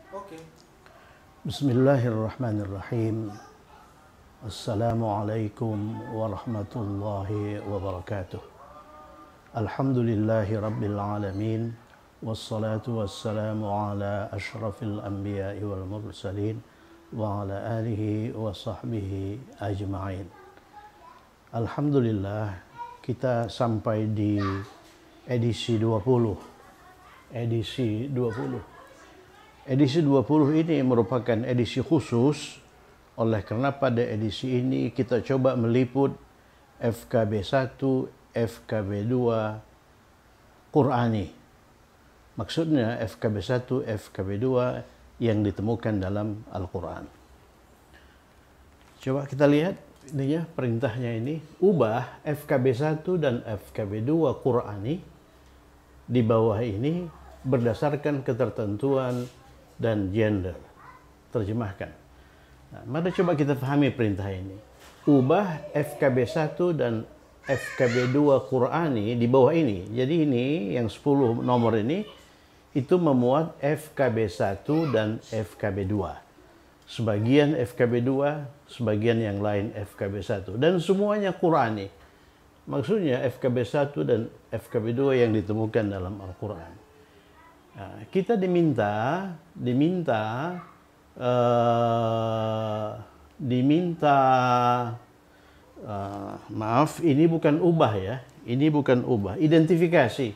Oke. Bismillahirrahmanirrahim. Assalamualaikum warahmatullahi wabarakatuh. Alhamdulillahi rabbil alamin. Wassalatu wassalamu ala ashrafil anbiya'i wal mursalin wa ala alihi wa sahbihi ajma'in. Alhamdulillah, kita sampai di edisi 20. Edisi 20 ini merupakan edisi khusus, oleh karena pada edisi ini kita coba meliput FKB 1, FKB 2 Qur'ani. Maksudnya FKB 1, FKB 2 yang ditemukan dalam Al-Quran. Coba kita lihat ini ya, perintahnya ini. Ubah FKB 1 dan FKB 2 Qur'ani di bawah ini berdasarkan ketertentuan dan gender. Terjemahkan. Nah, mari coba kita pahami perintah ini. Ubah FKB 1 dan FKB 2 Qur'ani di bawah ini. Jadi ini yang 10 nomor ini itu memuat FKB 1 dan FKB 2. Sebagian FKB 2, sebagian yang lain FKB 1. Dan semuanya Qur'ani. Maksudnya FKB 1 dan FKB 2 yang ditemukan dalam Al-Quran. Nah, kita diminta maaf, ini bukan ubah ya, ini bukan ubah, identifikasi.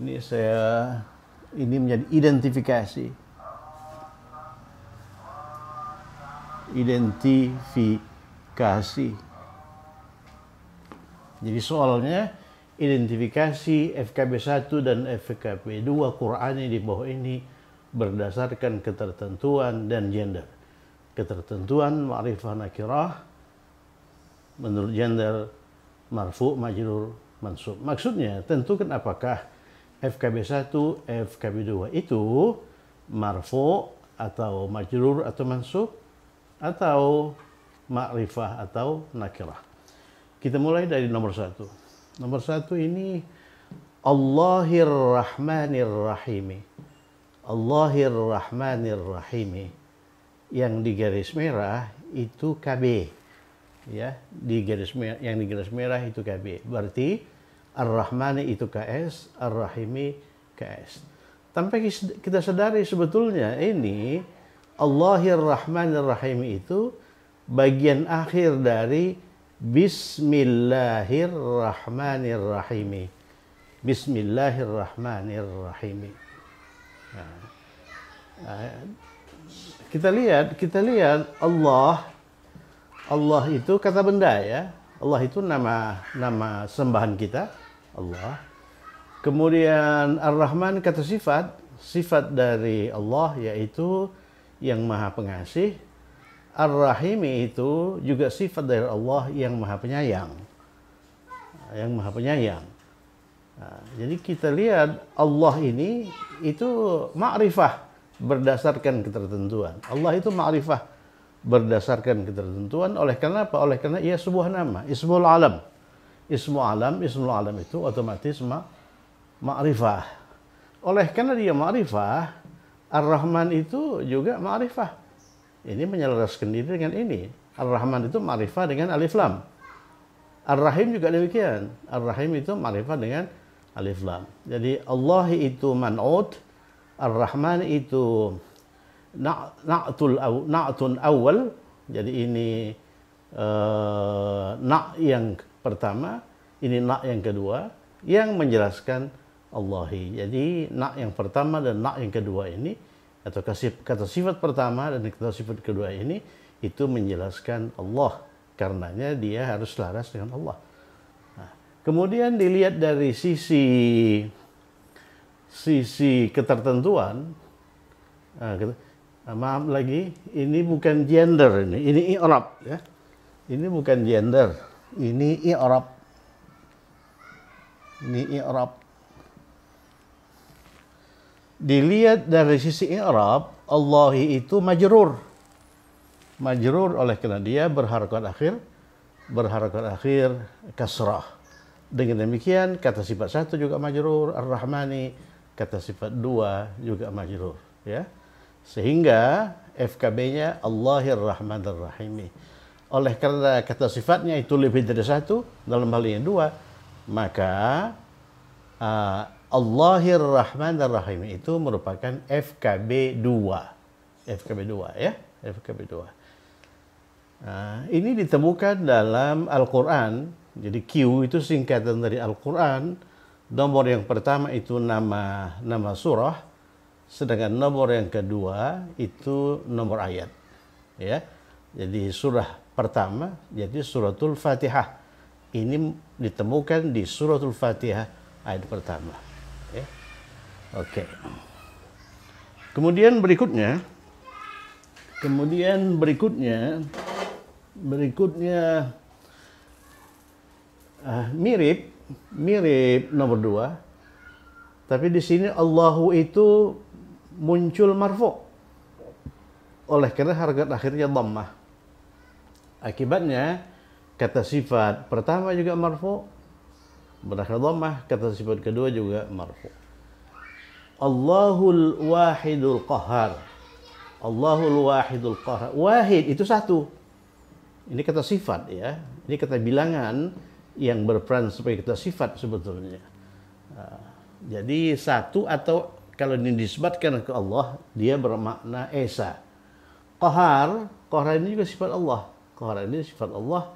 Ini menjadi identifikasi. Jadi soalnya identifikasi FKB 1 dan FKB 2 Qur'ani di bawah ini berdasarkan ketertentuan dan gender. Ketertentuan ma'rifah nakirah, menurut gender marfu, majrur, mansub. Maksudnya tentukan apakah FKB 1, FKB 2 itu marfu atau majrur atau mansub atau ma'rifah atau nakirah. Kita mulai dari nomor 1. Nomor 1 ini Allahir Rahmanir Rahimi. Allahir Rahmanir Rahimi. Yang di garis merah itu KB. Ya, yang di garis merah itu KB. Berarti Ar-Rahmani itu KS, Ar-Rahimi KS. Tanpa kita sadari sebetulnya ini Allahir Rahmanir Rahimi itu bagian akhir dari Bismillahirrahmanirrahim. Bismillahirrahmanirrahim. Kita lihat Allah itu kata benda ya. Allah itu nama sembahan kita, Allah. Kemudian Ar-Rahman kata sifat dari Allah yaitu yang Maha Pengasih. Ar-Rahimi itu juga sifat dari Allah yang Maha Penyayang. Yang Maha Penyayang. Nah, jadi kita lihat Allah ini itu ma'rifah berdasarkan ketertentuan. Allah itu ma'rifah berdasarkan ketertentuan. Oleh karena apa? Oleh karena ia sebuah nama. Ismul Alam. Ismul Alam itu otomatis ma'rifah. Oleh karena dia ma'rifah, Ar-Rahman itu juga ma'rifah. Ini menyelaraskan diri dengan ini. Ar-Rahman itu ma'rifah dengan alif lam. Ar-Rahim juga demikian. Ar-Rahim itu ma'rifah dengan alif lam. Jadi Allah itu man'ud, Ar-Rahman itu na'tun awal. Jadi ini na' yang pertama, ini na' yang kedua yang menjelaskan Allahi. Jadi na' yang pertama dan na' yang kedua ini atau kata sifat pertama dan kata sifat kedua ini itu menjelaskan Allah, karenanya dia harus selaras dengan Allah. Nah, kemudian dilihat dari sisi ketertentuan. Maaf lagi, ini bukan gender, ini i'rab ya. Ini bukan gender, ini i'rab. Ini i'rab. Dilihat dari sisi i'rab, Allahi itu majrur. Majrur oleh karena dia berharakat akhir kasrah. Dengan demikian kata sifat 1 juga majrur, Ar-Rahmani, kata sifat 2 juga majrur, ya. Sehingga FKB-nya Allahir Rahmanir Rahim. Oleh karena kata sifatnya itu lebih dari satu, dalam hal ini dua, maka Allahir Rahmanir Rahim itu merupakan FKB 2. FKB 2 ya, FKB 2. Ini ditemukan dalam Al-Quran. Jadi Q itu singkatan dari Al-Quran. Nomor yang pertama itu nama surah, sedangkan nomor yang kedua itu nomor ayat. Ya, jadi surah pertama, jadi suratul Fatihah. Ini ditemukan di suratul Fatihah ayat pertama. Ya. Oke. Kemudian berikutnya mirip nomor 2, tapi di sini Allahu itu muncul marfu, oleh karena harkat akhirnya dhammah. Akibatnya kata sifat pertama juga marfu, berakhir dhammah, kata sifat kedua juga marfu. Allahul wahidul qahar. Allahul wahidul qahar. Wahid itu satu. Ini kata sifat ya. Ini kata bilangan yang berperan sebagai kata sifat sebetulnya. Jadi satu, atau kalau ini disebutkan ke Allah, dia bermakna esa. Qahar ini juga sifat Allah. Qahar ini sifat Allah,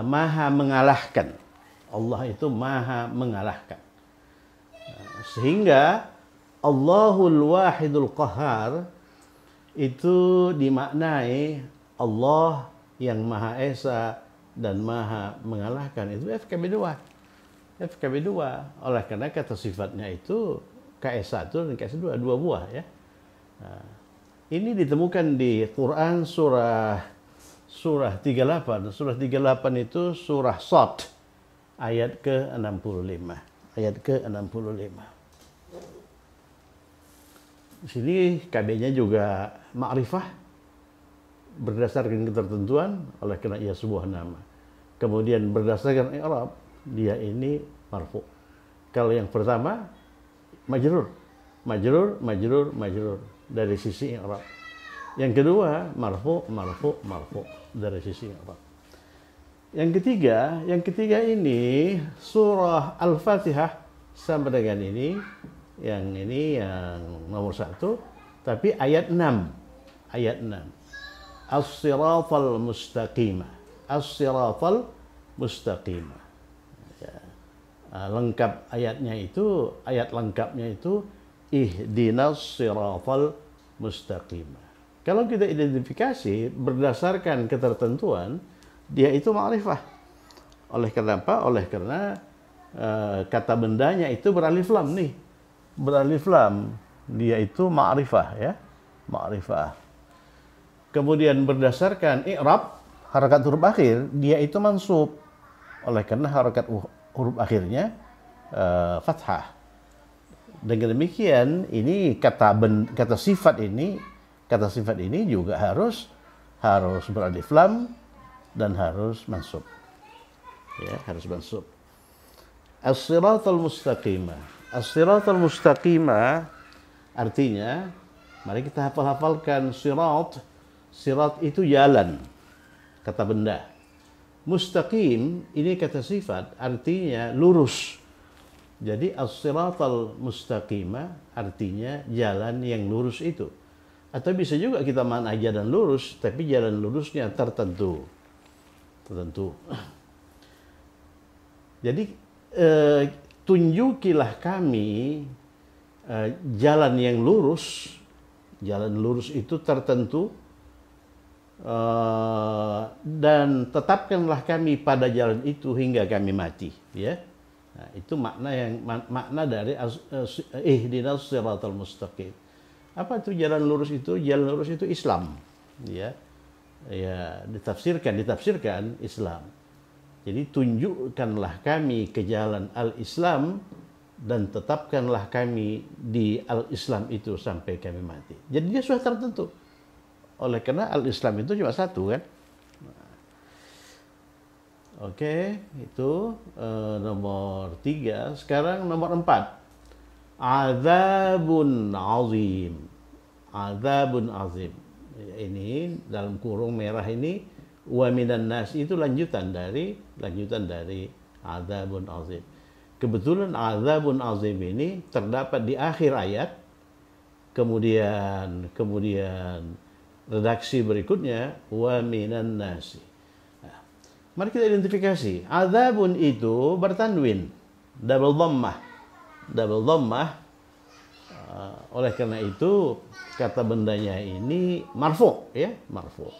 maha mengalahkan. Allah itu maha mengalahkan. Sehingga Allahul wahidul qahar itu dimaknai Allah yang maha esa dan maha mengalahkan. Itu FKB 2. FKB 2. Oleh karena kata sifatnya itu KS1 dan KS2, 2 buah ya. Ini ditemukan di Quran surah 38. Surah 38 itu surah Shad ayat ke-65. Ayat ke-65. Di sini KB-nya juga ma'rifah, berdasarkan ketertentuan, oleh karena ia sebuah nama. Kemudian berdasarkan i'rab, dia ini marfu. Kalau yang pertama majrur dari sisi i'rab. Yang kedua marfu dari sisi i'rab. Yang ketiga ini surah Al-Fatihah sampai dengan ini yang nomor 1, tapi ayat 6. Ayat 6. As-siratal mustaqimah. As-siratal mustaqimah. Ya. Lengkap ayatnya itu, ayat lengkapnya itu ihdinas siratal mustaqimah. Kalau kita identifikasi berdasarkan ketertentuan, dia itu ma'rifah. Oleh karena apa? Oleh karena kata bendanya itu beralif lam nih. Beralif lam. Dia itu ma'rifah ya. Ma'rifah. Kemudian berdasarkan i'rab, harakat huruf akhir, dia itu mansub. Oleh karena harakat huruf akhirnya fathah. Dengan demikian, ini kata sifat ini juga harus beralif lam dan harus mansub. Ya, harus mansub. As-siratal mustaqimah. As-siratal mustaqimah artinya, mari kita hafalkan sirat. Sirat itu jalan, kata benda. Mustaqim ini kata sifat, artinya lurus. Jadi as-siratal mustaqimah artinya jalan yang lurus itu. Atau bisa juga kita makna jalan lurus, tapi jalan lurusnya tertentu. Jadi tunjukilah kami jalan yang lurus. Jalan lurus itu tertentu. Dan tetapkanlah kami pada jalan itu hingga kami mati, ya. Nah, itu makna dari ihdinas siratal mustaqim. Apa itu jalan lurus itu? Jalan lurus itu Islam, ya. Ya, ditafsirkan Islam. Jadi tunjukkanlah kami ke jalan al-Islam dan tetapkanlah kami di al-Islam itu sampai kami mati. Jadi dia sudah tertentu. Oleh karena al-Islam itu cuma satu kan. Oke, itu nomor 3. Sekarang nomor 4. Azabun azim. Adzabun azim. Ini dalam kurung merah ini wa minan nas itu lanjutan dari adzabun azim. Kebetulan adzabun azim ini terdapat di akhir ayat. Kemudian redaksi berikutnya wa minan nasi. Nah, mari kita identifikasi. Adzabun itu bertanwin, double dhammah. Oleh karena itu kata bendanya ini marfu, ya, marfu.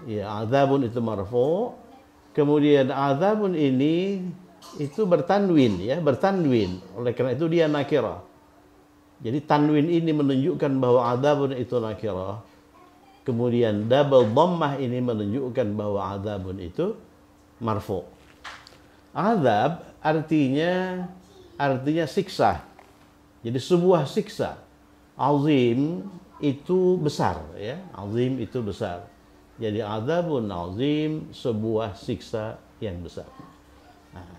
Ya, adzabun itu marfu. Kemudian adzabun ini itu bertanwin, ya, bertanwin. Oleh karena itu dia nakirah. Jadi tanwin ini menunjukkan bahwa adzabun itu nakirah. Kemudian double dhammah ini menunjukkan bahwa adzabun itu marfu. Adzab artinya siksa. Jadi sebuah siksa. Azim itu besar, ya. Azim itu besar. Jadi adzabun azim, sebuah siksa yang besar. Nah,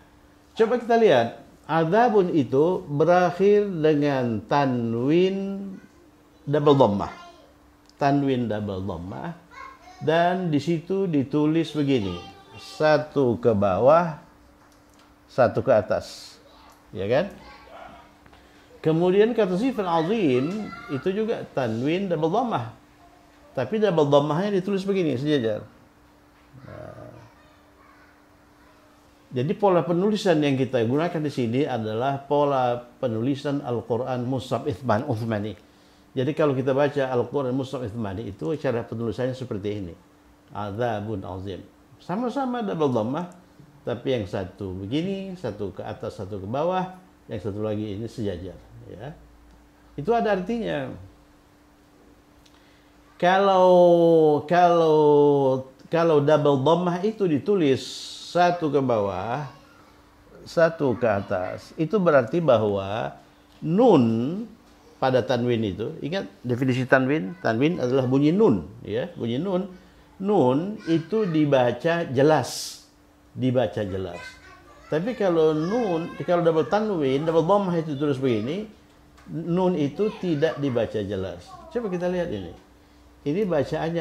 coba kita lihat. Adzabun itu berakhir dengan tanwin double dhammah. Tanwin double dhammah. Dan di situ ditulis begini. Satu ke bawah, satu ke atas. Ya kan? Kemudian kata sifat azim itu juga tanwin double dhammah. Tapi double dhammahnya ditulis begini sejajar. Jadi pola penulisan yang kita gunakan di sini adalah pola penulisan Al-Quran Mushaf Uthmani. Jadi kalau kita baca Al-Quran Mushaf Uthmani itu cara penulisannya seperti ini. Adzabun azim. Sama-sama double dhammah, tapi yang satu begini, satu ke atas, satu ke bawah, yang satu lagi ini sejajar. Ya. Itu ada artinya. Kalau double dhammah itu ditulis satu ke bawah, satu ke atas, itu berarti bahwa nun pada tanwin itu, ingat definisi tanwin? Tanwin adalah bunyi nun, ya, bunyi nun. Nun itu dibaca jelas, Tapi kalau double tanwin, double dhammah itu tulis begini, nun itu tidak dibaca jelas. Coba kita lihat ini. Ini bacaannya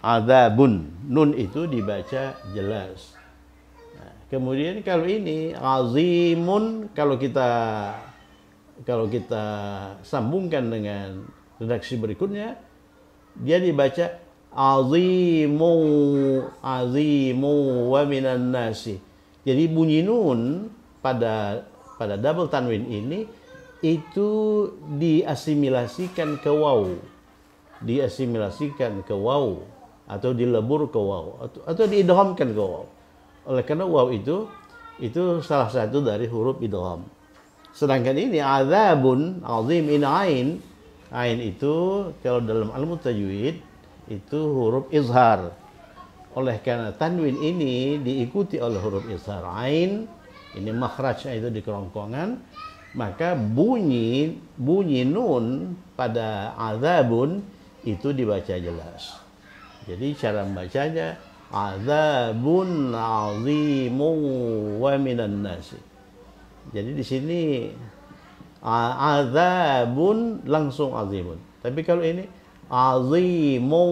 adzabun. Nun itu dibaca jelas. Nah, kemudian kalau ini azimun, kalau kita sambungkan dengan redaksi berikutnya, dia dibaca azimu wa minan nasi. Jadi bunyi nun pada double tanwin ini itu diasimilasikan ke waw. Atau dilebur ke waw atau diidghamkan ke waw. Oleh karena waw itu salah satu dari huruf idgham. Sedangkan ini adzabun azim, ini ain itu kalau dalam ilmu tajwid itu huruf izhar. Oleh karena tanwin ini diikuti oleh huruf izhar ain, ini makhrajnya itu di kerongkongan, maka bunyi nun pada adzabun itu dibaca jelas. Jadi cara membacanya adzabun azimun wa minan nasi. Jadi di sini adzabun langsung azimun. Tapi kalau ini azimu,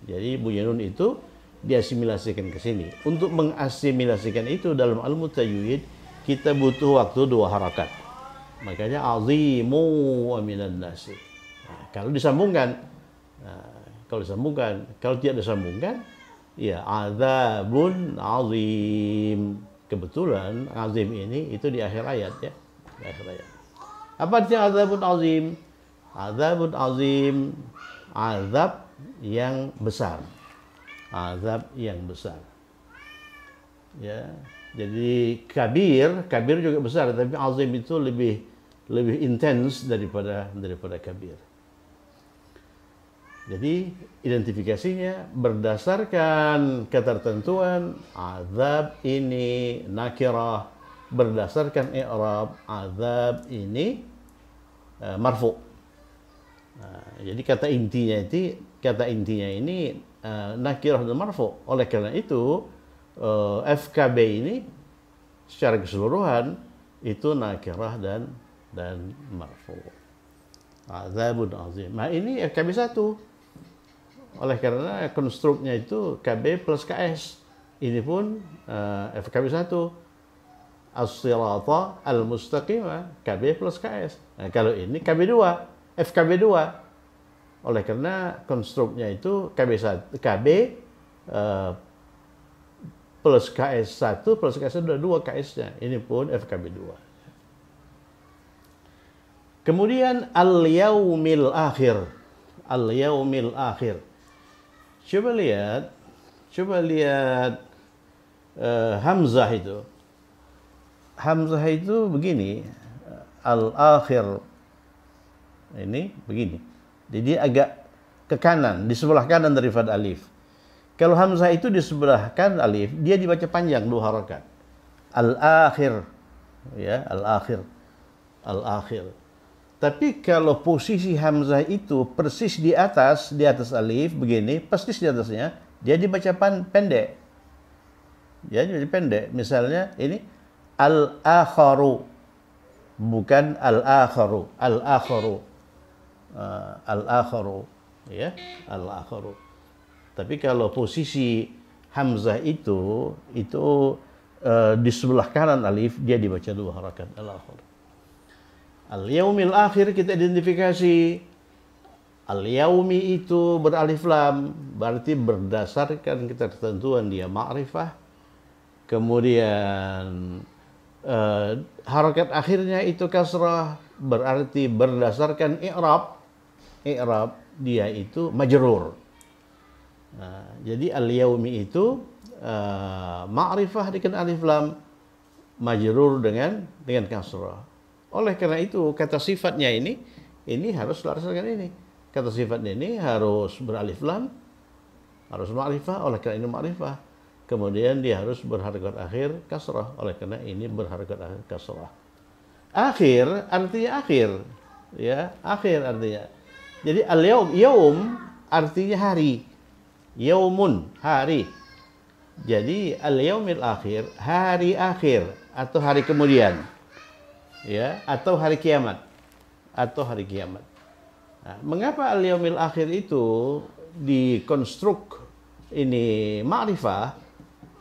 jadi bunyi nun itu diasimilasikan ke sini. Untuk mengasimilasikan itu dalam ilmu tajwid kita butuh waktu 2 harakat. Makanya azimu wa minan nasi. Nah, kalau tidak disambungkan, ya adzabun azim. Kebetulan azim ini itu di akhir ayat, ya. Di akhir ayat. Apa artinya adzabun azim? Adzabun azim, azab yang besar. Azab yang besar. Ya. Jadi kabir juga besar, tapi azim itu lebih intens daripada kabir. Jadi identifikasinya berdasarkan ketertentuan azab ini nakirah, berdasarkan i'rab azab ini marfu. Nah, jadi kata intinya ini nakirah dan marfu. Oleh karena itu FKB ini secara keseluruhan itu nakirah dan dan marfu. Azabun azim. Nah ini FKB 1. Oleh karena konstruknya itu KB plus KS. Ini pun FKB 1. As-sirata al-mustaqimah KB plus KS. Nah, kalau ini KB 2, FKB 2. Oleh karena konstruknya itu KB plus KS 1 plus KS 2, 2 KS-nya. Ini pun FKB 2. Kemudian al-yaumil akhir. Al-yaumil akhir. Coba lihat Hamzah itu. Hamzah itu begini, al-akhir ini begini. Jadi agak ke kanan, di sebelah kanan daripada alif. Kalau Hamzah itu di sebelah kanan alif, dia dibaca panjang 2 harakat. Al-akhir, ya, al-akhir, al-akhir. Tapi kalau posisi Hamzah itu persis di atas alif begini, persis di atasnya, dia dibaca pendek. Ya, dibaca pendek. Misalnya ini al-akharu, bukan al-akharu, al-akharu, al-akharu, ya, al-akharu. Tapi kalau posisi Hamzah itu di sebelah kanan alif, dia dibaca 2 harakat, al-akharu. Al-yaumil akhir kita identifikasi. Al-yaumi itu beralif lam, berarti berdasarkan ketentuan dia ma'rifah. Kemudian harakat akhirnya itu kasrah, berarti berdasarkan i'rab. I'rab dia itu majrur. Nah, jadi al-yaumi itu ma'rifah dengan alif lam, majrur dengan kasrah. Oleh karena itu kata sifatnya ini harus berdasarkan ini. Kata sifatnya ini harus beralif lam, harus ma'rifah, oleh karena ini ma'rifah. Kemudian dia harus berharakat akhir kasrah, oleh karena ini berharakat akhir kasrah. Akhir artinya akhir, ya, akhir artinya. Jadi al-yaum, yaum artinya hari. Yaumun, hari. Jadi al-yaumil akhir, hari akhir atau hari kemudian. Ya, atau hari kiamat. Atau hari kiamat. Nah, mengapa al-yaumil akhir itu dikonstruk ini ma'rifah?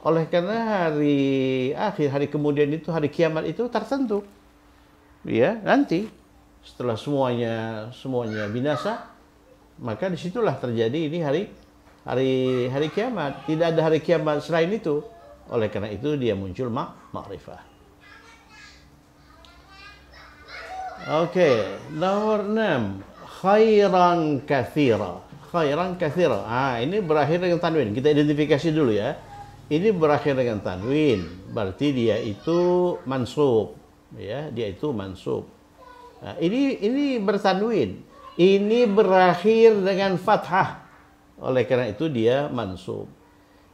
Oleh karena hari akhir, hari kemudian itu, hari kiamat itu tertentu. Ya, nanti setelah semuanya binasa, maka disitulah terjadi ini hari kiamat. Tidak ada hari kiamat selain itu. Oleh karena itu dia muncul ma'rifah. Oke, nomor 6. Khairan katsira. Khairan katsira. Ini berakhir dengan tanwin. Kita identifikasi dulu ya. Ini berakhir dengan tanwin, berarti dia itu mansub, ya, dia itu mansub. Nah, ini bertanwin. Ini berakhir dengan fathah. Oleh karena itu dia mansub.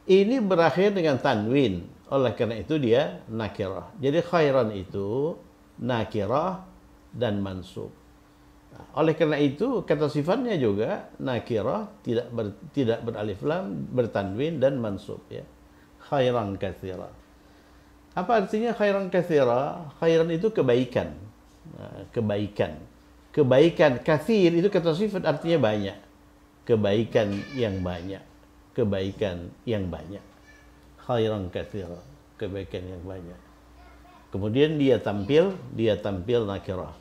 Ini berakhir dengan tanwin. Oleh karena itu dia nakirah. Jadi khairan itu nakirah dan mansub. Nah, oleh karena itu kata sifatnya juga nakirah, tidak beralif lam, bertanwin dan mansub, ya. Khairan katsira. Apa artinya khairan katsira? Khairan itu kebaikan. Nah, kebaikan. Kebaikan katsir itu kata sifat artinya banyak. Kebaikan yang banyak. Kebaikan yang banyak. Khairan katsira. Kebaikan yang banyak. Kemudian dia tampil nakirah.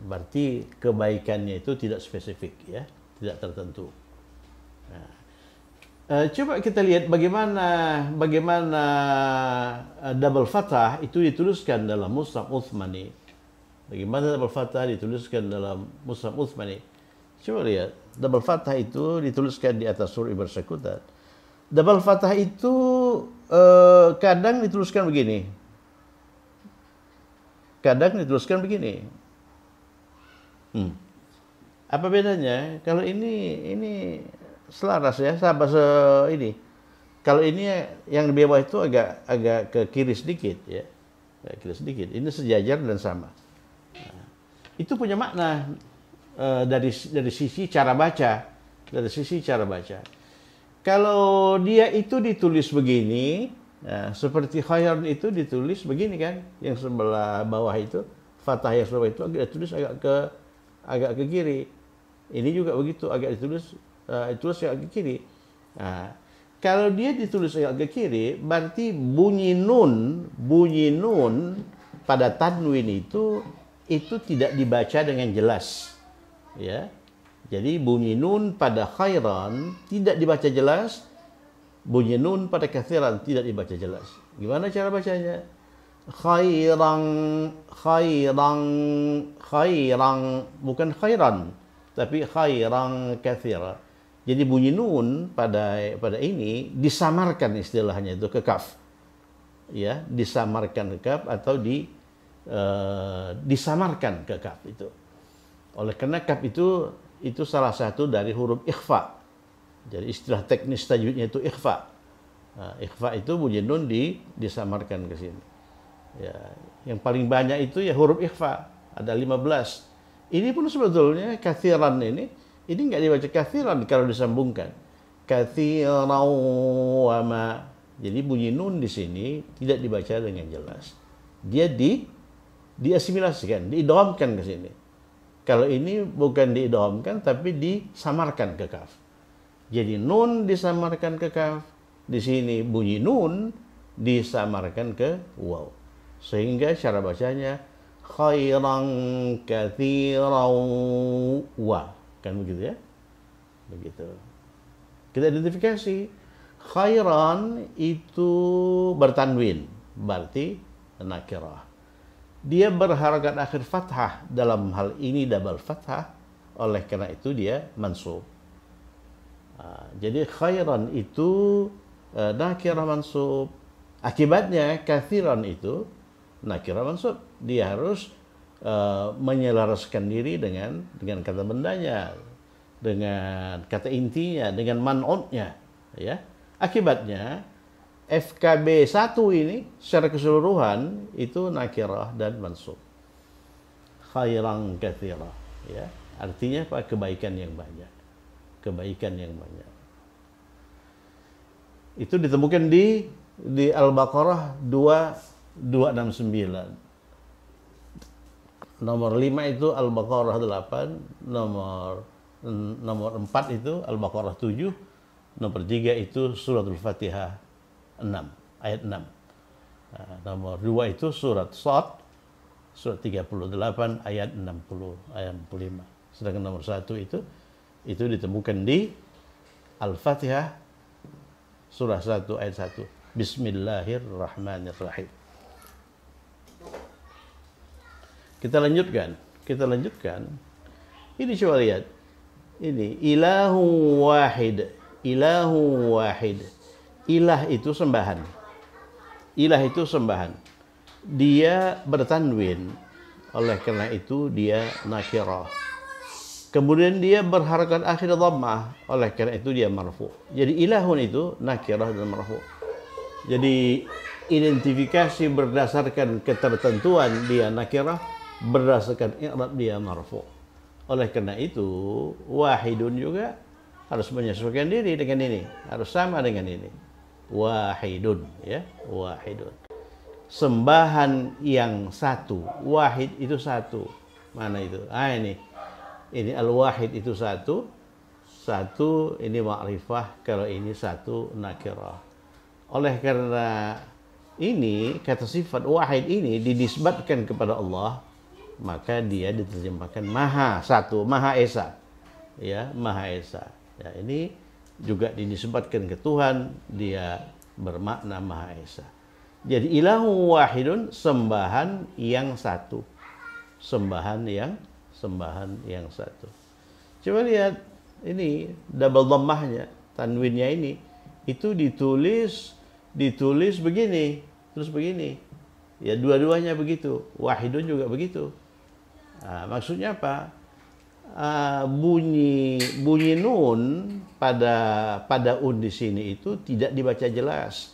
Berarti kebaikannya itu tidak spesifik, ya, tidak tertentu. Nah, coba kita lihat bagaimana double fathah itu dituliskan dalam Mushaf Utsmani. Bagaimana double fathah dituliskan dalam Mushaf Utsmani? Coba lihat, double fathah itu dituliskan di atas huruf bersekutan. Double fathah itu kadang dituliskan begini. Kadang dituliskan begini. Apa bedanya? Kalau ini selaras ya, sama ini. Kalau ini yang di bawah itu agak ke kiri sedikit, ya. Ke kiri sedikit. Ini sejajar dan sama. Nah, itu punya makna dari sisi cara baca, Kalau dia itu ditulis begini, nah, seperti khairan itu ditulis begini kan, yang sebelah bawah itu fathah yang serupa itu agak ditulis agak ke kiri. Ini juga begitu, agak ditulis agak ke kiri. Nah, kalau dia ditulis agak ke kiri, berarti bunyi nun pada tanwin itu tidak dibaca dengan jelas. Ya. Jadi bunyi nun pada khairan tidak dibaca jelas, bunyi nun pada kathiran tidak dibaca jelas. Gimana cara bacanya? Khairan, bukan khairan, tapi khairan kathira. Jadi bunyi nun pada ini disamarkan, istilahnya itu ke kaf. Ya, disamarkan ke kaf atau disamarkan ke kaf itu. Oleh karena kaf itu salah satu dari huruf ikhfa. Jadi istilah teknis tajwidnya itu ikhfa. Nah, ikhfa itu bunyi nun disamarkan ke sini. Ya, yang paling banyak itu ya huruf ikhfa, ada 15. Ini pun sebetulnya kathiran ini nggak dibaca kathiran kalau disambungkan. Kathiran wa ma. Jadi bunyi nun di sini tidak dibaca dengan jelas. Dia diasimilasikan, diidghamkan ke sini. Kalau ini bukan diidghamkan tapi disamarkan ke kaf. Jadi nun disamarkan ke kaf. Di sini bunyi nun disamarkan ke waw. Sehingga cara bacanya khairan katsiran wa. Kan begitu ya? Begitu. Kita identifikasi. Khairan itu bertanwin, berarti nakirah. Dia berharakat akhir fathah, dalam hal ini double fathah, oleh karena itu dia mansub. Jadi khairan itu nakirah mansub. Akibatnya katsiran itu nakirah mansub. Dia harus menyelaraskan diri dengan kata bendanya, dengan kata intinya, dengan man'utnya, ya. Akibatnya FKB 1 ini secara keseluruhan itu nakirah dan mansub. Khairan katsira, ya. Artinya apa? Kebaikan yang banyak. Kebaikan yang banyak. Itu ditemukan di Al-Baqarah 269. Nomor 5 itu Al-Baqarah 8, nomor 4 itu Al-Baqarah 7, nomor 3 itu Suratul Fatihah 6, ayat 6. Nomor 2 itu surat Shad, surat 38 ayat 60, ayat 65. Sedangkan nomor 1 itu ditemukan di Al-Fatihah surah 1 ayat 1. Bismillahirrahmanirrahim. Kita lanjutkan. Ini coba lihat. Ini ilahu wahid. Ilahu wahid. Ilah itu sembahan. Ilah itu sembahan. Dia bertanwin. Oleh karena itu dia nakirah. Kemudian dia berharakat akhir dhammah. Oleh karena itu dia marfu. Jadi ilahun itu nakirah dan marfu. Jadi identifikasi berdasarkan ketertentuan dia nakirah, berdasarkan i'rab dia marfu. Oleh karena itu wahidun juga harus menyesuaikan diri dengan ini, harus sama dengan ini. Wahidun, ya, wahidun. Sembahan yang satu, wahid itu satu. Mana itu? Ini al-wahid itu satu. Satu ini ma'rifah, kalau ini satu nakirah. Oleh karena ini kata sifat wahid ini dinisbatkan kepada Allah, maka dia diterjemahkan Maha Satu, Maha Esa. Ya, Maha Esa. Ya, ini juga dinisbatkan ke Tuhan, dia bermakna Maha Esa. Jadi ilahu wahidun, sembahan yang satu. Sembahan yang satu. Coba lihat ini double dhammahnya, tanwinnya ini itu ditulis begini, terus begini. Ya, dua-duanya begitu. Wahidun juga begitu. Maksudnya apa? Bunyi nun pada un di sini itu tidak dibaca jelas,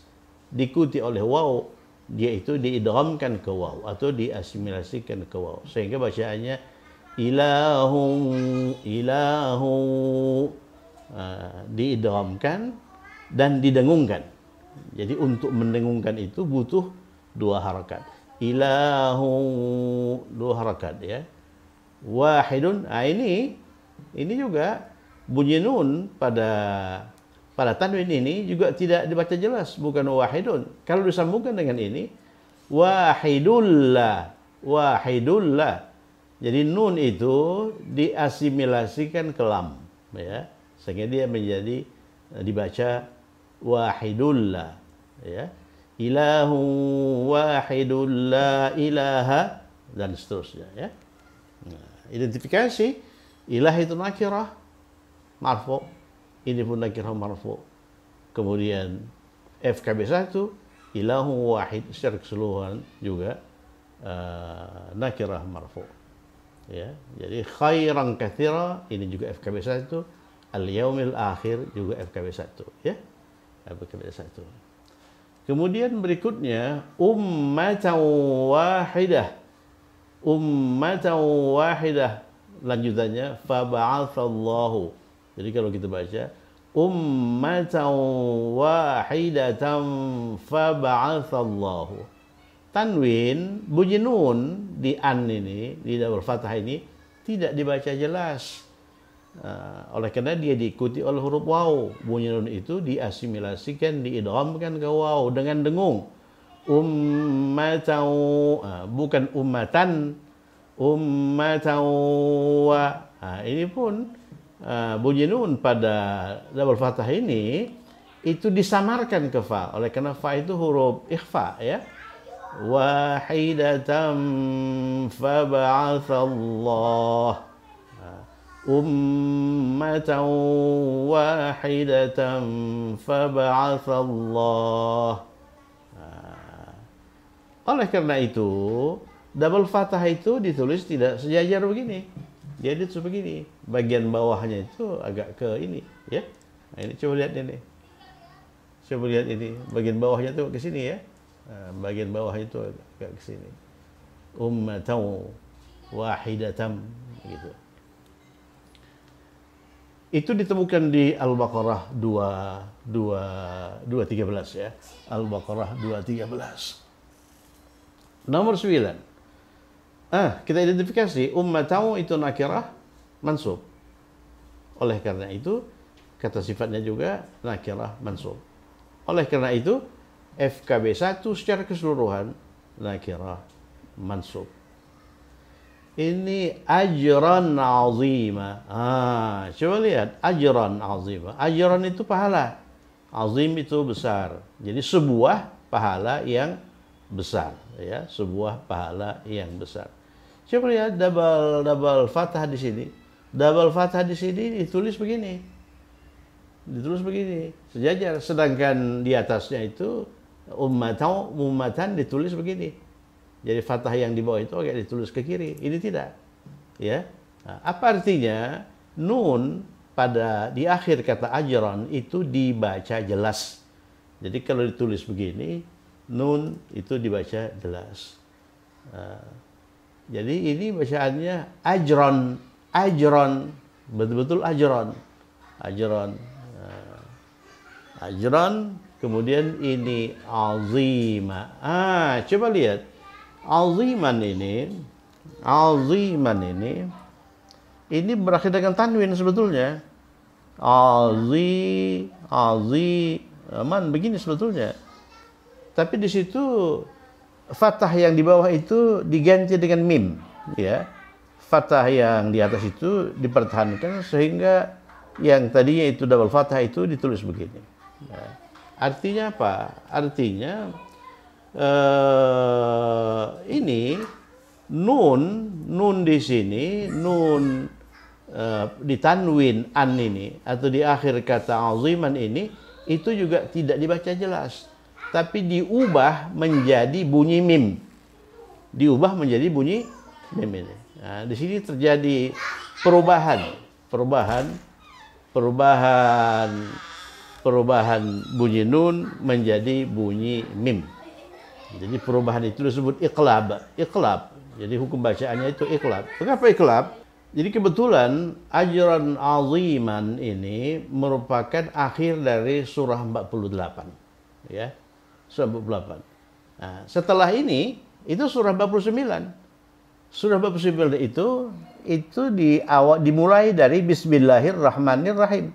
diikuti oleh waw. Dia itu diidghamkan ke waw atau diasimilasikan ke waw, sehingga bacaannya ilahu diidghamkan dan didengungkan. Jadi untuk mendengungkan itu butuh dua harakat. Ilahu, dua harakat ya. Wahidun, ini juga bunyi nun pada tanwin ini juga tidak dibaca jelas, bukan wahidun. Kalau disambungkan dengan ini, wahidullah. Jadi nun itu diasimilasikan ke lam, ya, sehingga dia menjadi dibaca wahidullah, ya. Ilahu wahidul la ilaha dan seterusnya, ya. Nah, identifikasi ilah itu nakirah marfu, ini pun nakirah marfu. Kemudian FKB 1 ilahu wahid secara keseluruhan juga nakirah marfu, ya. Jadi khairan katsira ini juga FKB 1, al yaumil akhir juga FKB 1, ya. FKB 1. Kemudian berikutnya ummatan wahidah. Lanjutannya faba'atsallahu. Jadi kalau kita baca ummatan wahidatan faba'atsallahu. Tanwin bunyi nun di an ini, di double fathah ini tidak dibaca jelas. Oleh karena dia diikuti oleh huruf waw, bunyi nun itu diasimilasikan, diidghamkan ke waw dengan dengung. Ummatan, bukan ummatan, ummatan wa. Ini pun bunyi nun pada double fathah ini itu disamarkan ke fa. Oleh karena fa itu huruf ikhfa, ya. Wahidatan faba'atsallah. Ummatan wahidatan faba'atsallah. Oleh karena itu, double fathah itu ditulis tidak sejajar begini. Dia ditulis begini. Bagian bawahnya itu agak ke ini, ya. Nah, ini coba lihat ini. Coba lihat ini. Bagian bawahnya itu ke sini, ya. Bagian bawah itu agak ke sini. Ummatan wahidatan gitu. Itu ditemukan di Al-Baqarah 213, ya. Al-Baqarah 213. Nomor 9. Kita identifikasi ummatan itu nakirah mansub. Oleh karena itu kata sifatnya juga nakirah mansub. Oleh karena itu FKB 1 secara keseluruhan nakirah mansub. Ini ajran azima. Coba lihat ajran azima. Ajran itu pahala. Azim itu besar. Jadi sebuah pahala yang besar, ya, sebuah pahala yang besar. Coba lihat double fathah di sini. Double fathah di sini ditulis begini. Ditulis begini, sejajar. Sedangkan di atasnya itu ummatan ditulis begini. Jadi fathah yang di bawah itu agak ditulis ke kiri. Ini tidak, ya. Nah, apa artinya? Nun pada di akhir kata ajran itu dibaca jelas. Jadi kalau ditulis begini, nun itu dibaca jelas. Jadi ini bacaannya ajron, betul-betul ajron. Ajron, kemudian ini azima. Coba lihat. Aziman ini berakhir dengan tanwin sebetulnya. Aziman begini sebetulnya. Tapi di situ fathah yang di bawah itu diganti dengan mim, ya. Fathah yang di atas itu dipertahankan sehingga yang tadinya itu double fathah itu ditulis begini. Artinya apa? Artinya ini nun di sini, nun di tanwin an ini atau di akhir kata aziman ini itu juga tidak dibaca jelas, tapi diubah menjadi bunyi mim. Diubah menjadi bunyi mim ini. Nah, di sini terjadi perubahan bunyi nun menjadi bunyi mim. Jadi perubahan itu disebut iqlab. Jadi hukum bacaannya itu iqlab. Mengapa iqlab? Jadi kebetulan ajran aziman ini merupakan akhir dari surah 48. Ya. Surah 48. Nah, setelah ini Itu surah 49. Surah 49 itu dimulai dari Bismillahirrahmanirrahim.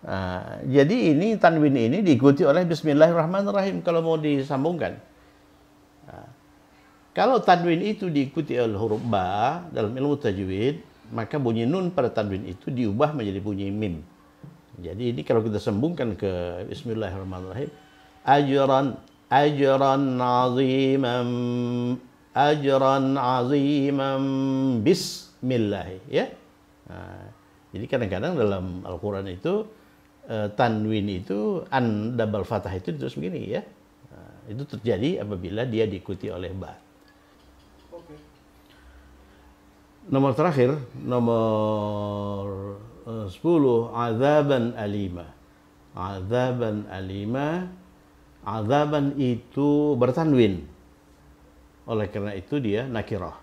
Nah, jadi ini tanwin ini diikuti oleh Bismillahirrahmanirrahim kalau mau disambungkan. Nah, kalau tanwin itu diikuti oleh huruf ba dalam ilmu tajwid, maka bunyi nun pada tanwin itu diubah menjadi bunyi mim. Jadi ini kalau kita sambungkan ke Bismillahirrahmanirrahim, ajran aziman bismillah, ya. Nah, jadi kadang-kadang dalam Al-Quran itu tanwin itu double fathah itu terus begini, ya. Nah, itu terjadi apabila dia diikuti oleh ba. Oke. Nomor terakhir, nomor 10, azaban alima. Azaban alima. Azaban itu bertanwin. Oleh karena itu dia nakirah.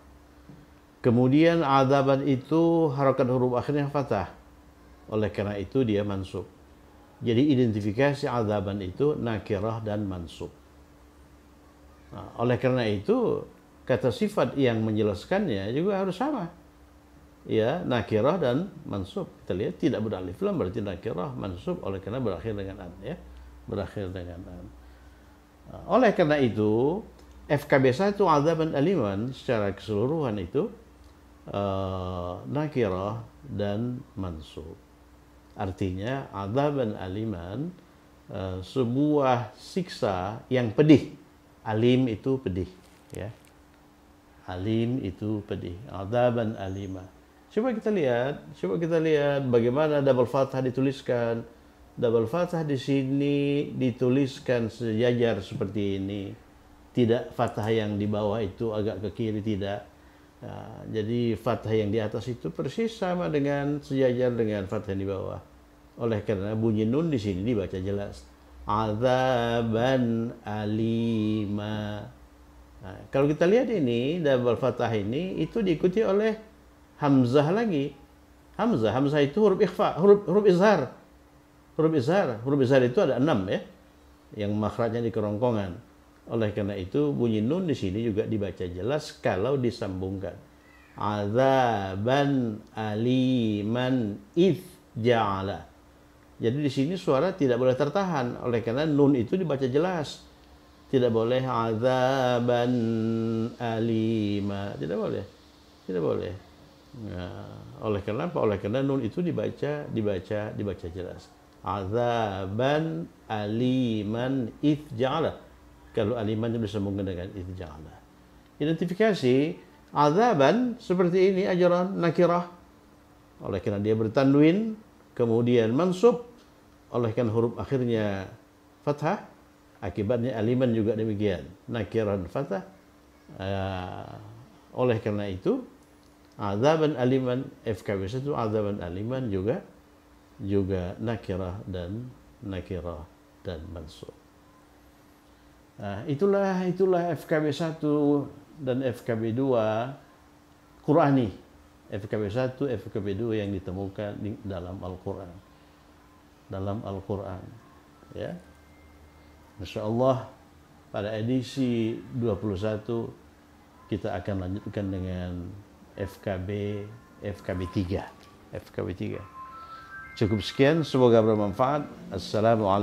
Kemudian azaban itu harakat huruf akhirnya fathah. Oleh karena itu dia mansub. Jadi identifikasi azaban itu nakirah dan mansub. Nah, oleh karena itu kata sifat yang menjelaskannya juga harus sama. Ya, nakirah dan mansub. Kita lihat tidak beralif lam berarti nakirah, mansub oleh karena berakhir dengan an, ya. Berakhir dengan an. Nah, oleh karena itu FKB 1 azaban aliman secara keseluruhan itu nakirah dan mansub. Artinya azaban aliman sebuah siksa yang pedih. Alim itu pedih, ya. Alim itu pedih. Azaban alima. Coba kita lihat bagaimana double fathah dituliskan. Double fathah di sini dituliskan sejajar seperti ini. Tidak fathah yang di bawah itu agak ke kiri, tidak. Nah, jadi fathah yang di atas itu persis sama dengan sejajar dengan fathah yang di bawah. Oleh karena bunyi nun di sini dibaca jelas. Azaban alima. Nah, kalau kita lihat ini double fathah ini itu diikuti oleh hamzah lagi. Hamzah itu huruf ikhfa, huruf izhar. Huruf izhar itu ada 6, ya. Yang makhrajnya di kerongkongan. Oleh karena itu bunyi nun di sini juga dibaca jelas kalau disambungkan. Azaban aliman idh ja'ala. Jadi di sini suara tidak boleh tertahan oleh karena nun itu dibaca jelas. Tidak boleh azaban alima, tidak boleh. Tidak boleh. Nah, oleh karena apa? Oleh karena nun itu dibaca jelas. Azaban aliman idh ja'ala. Kalau aliman disambungkan dengan idh ja'ala. Identifikasi azaban seperti ini ajaran nakirah. Oleh karena dia bertanwin, kemudian mansub oleh karena huruf akhirnya fathah, akibatnya aliman juga demikian, nakirah fathah. Oleh karena itu azaban aliman FKB 1 azaban aliman juga nakirah dan mansub. Nah, itulah FKB 1 dan FKB 2 Qur'ani. FKB 1, FKB 2 yang ditemukan di dalam Al-Quran. Ya. Masya Allah, pada edisi 21 kita akan lanjutkan dengan FKB 3. Cukup sekian, semoga bermanfaat. Assalamualaikum.